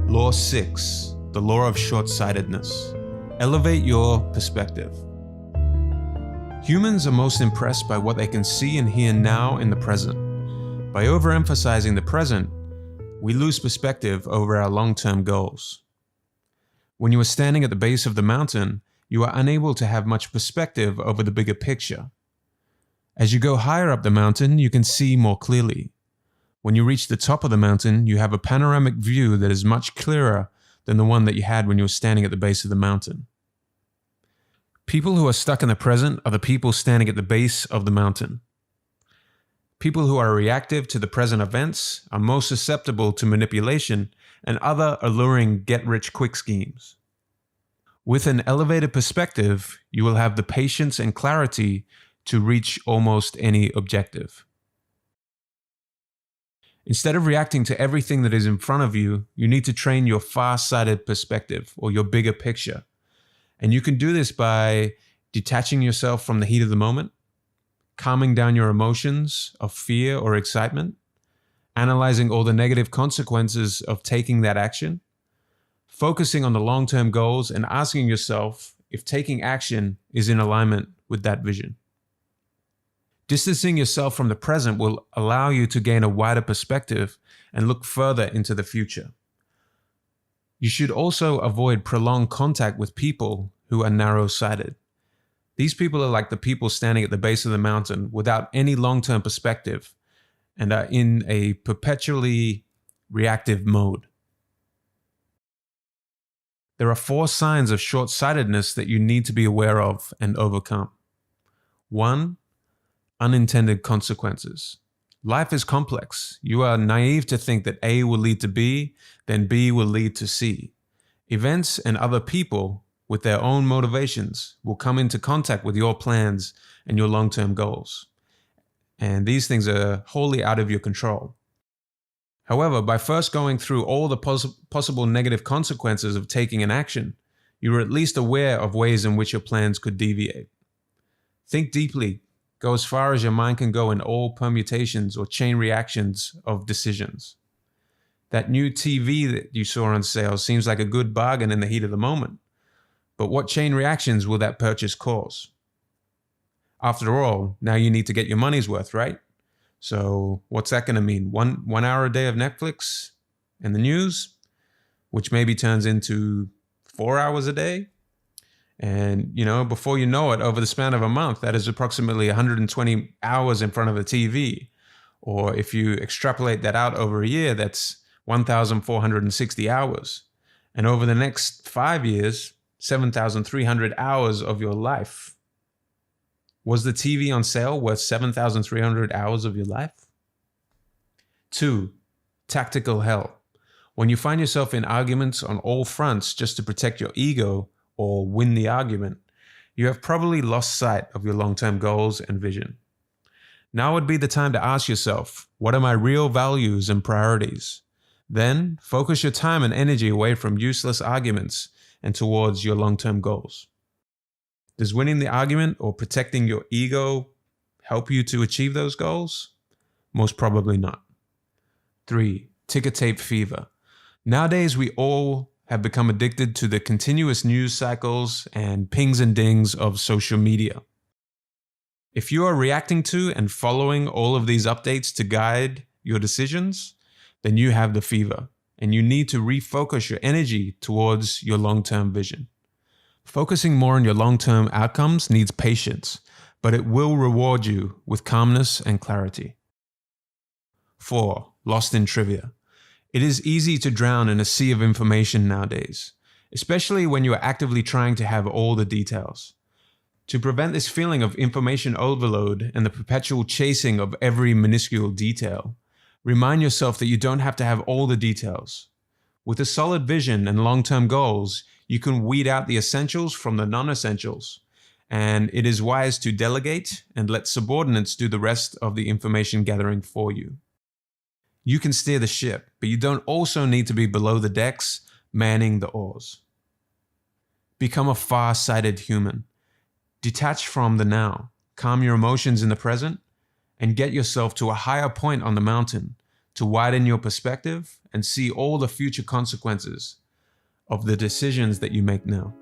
Law 6, the law of short-sightedness. Elevate your perspective. Humans are most impressed by what they can see and hear now in the present. By overemphasizing the present, we lose perspective over our long-term goals. When you are standing at the base of the mountain, you are unable to have much perspective over the bigger picture. As you go higher up the mountain, you can see more clearly. When you reach the top of the mountain, you have a panoramic view that is much clearer than the one that you had when you were standing at the base of the mountain. People who are stuck in the present are the people standing at the base of the mountain. People who are reactive to the present events are most susceptible to manipulation and other alluring get-rich-quick schemes. With an elevated perspective, you will have the patience and clarity to reach almost any objective. Instead of reacting to everything that is in front of you, you need to train your far-sighted perspective or your bigger picture. And you can do this by detaching yourself from the heat of the moment, calming down your emotions of fear or excitement, analyzing all the negative consequences of taking that action, focusing on the long-term goals and asking yourself if taking action is in alignment with that vision. Distancing yourself from the present will allow you to gain a wider perspective and look further into the future. You should also avoid prolonged contact with people who are narrow-sighted. These people are like the people standing at the base of the mountain without any long-term perspective and are in a perpetually reactive mode. There are 4 signs of short-sightedness that you need to be aware of and overcome. 1. Unintended consequences. Life is complex. You are naive to think that A will lead to B, then B will lead to C. Events and other people with their own motivations will come into contact with your plans and your long-term goals. And these things are wholly out of your control. However, by first going through all the possible negative consequences of taking an action, you are at least aware of ways in which your plans could deviate. Think deeply. Go as far as your mind can go in all permutations or chain reactions of decisions. That new TV that you saw on sale seems like a good bargain in the heat of the moment. But what chain reactions will that purchase cause? After all, now you need to get your money's worth, right? So what's that going to mean? One hour a day of Netflix and the news, which maybe turns into 4 hours a day? And, before you know it, over the span of a month, that is approximately 120 hours in front of a TV. Or if you extrapolate that out over a year, that's 1,460 hours. And over the next 5 years, 7,300 hours of your life. Was the TV on sale worth 7,300 hours of your life? 2. Tactical hell. When you find yourself in arguments on all fronts just to protect your ego, or win the argument, you have probably lost sight of your long-term goals and vision. Now would be the time to ask yourself, what are my real values and priorities? Then focus your time and energy away from useless arguments and towards your long-term goals. Does winning the argument or protecting your ego help you to achieve those goals? Most probably not. 3. Ticker tape fever. Nowadays, we all have become addicted to the continuous news cycles and pings and dings of social media. If you are reacting to and following all of these updates to guide your decisions, then you have the fever, and you need to refocus your energy towards your long-term vision. Focusing more on your long-term outcomes needs patience, but it will reward you with calmness and clarity. 4. Lost in trivia. It is easy to drown in a sea of information nowadays, especially when you are actively trying to have all the details. To prevent this feeling of information overload and the perpetual chasing of every minuscule detail, remind yourself that you don't have to have all the details. With a solid vision and long-term goals, you can weed out the essentials from the non-essentials, and it is wise to delegate and let subordinates do the rest of the information gathering for you. You can steer the ship, but you don't also need to be below the decks, manning the oars. Become a far-sighted human. Detach from the now, calm your emotions in the present, and get yourself to a higher point on the mountain to widen your perspective and see all the future consequences of the decisions that you make now.